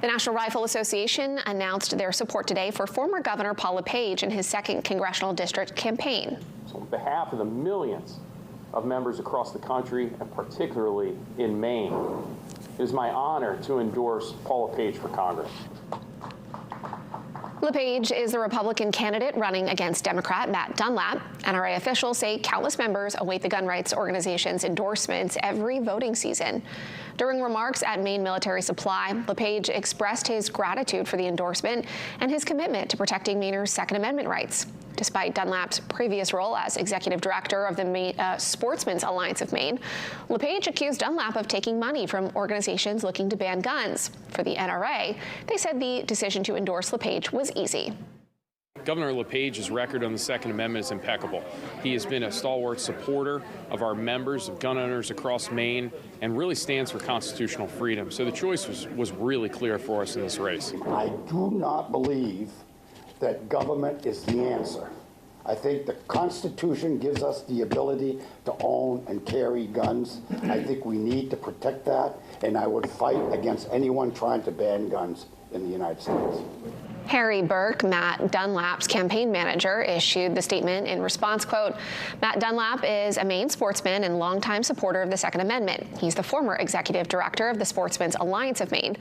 The National Rifle Association announced their support today for former Governor Paul LePage in his 2nd Congressional District campaign. So on behalf of the millions of members across the country, and particularly in Maine, it is my honor to endorse Paul LePage for Congress. LePage is the Republican candidate running against Democrat Matt Dunlap. NRA officials say countless members await the gun rights organization's endorsements every voting season. During remarks at Maine Military Supply, LePage expressed his gratitude for the endorsement and his commitment to protecting Mainers' Second Amendment rights. Despite Dunlap's previous role as executive director of the Sportsmen's Alliance of Maine, LePage accused Dunlap of taking money from organizations looking to ban guns. For the NRA, they said the decision to endorse LePage was easy. Governor LePage's record on the Second Amendment is impeccable. He has been a stalwart supporter of our members, of gun owners across Maine, and really stands for constitutional freedom. So the choice was really clear for us in this race. I do not believe that government is the answer. I think the Constitution gives us the ability to own and carry guns. I think we need to protect that, and I would fight against anyone trying to ban guns in the United States. Harry Burke, Matt Dunlap's campaign manager, issued the statement in response, quote, Matt Dunlap is a Maine sportsman and longtime supporter of the Second Amendment. He's the former executive director of the Sportsmen's Alliance of Maine.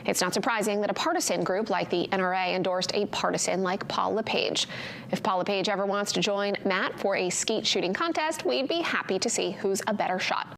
It's not surprising that a partisan group like the NRA endorsed a partisan like Paul LePage. If Paul LePage ever wants to join Matt for a skeet shooting contest, we'd be happy to see who's a better shot.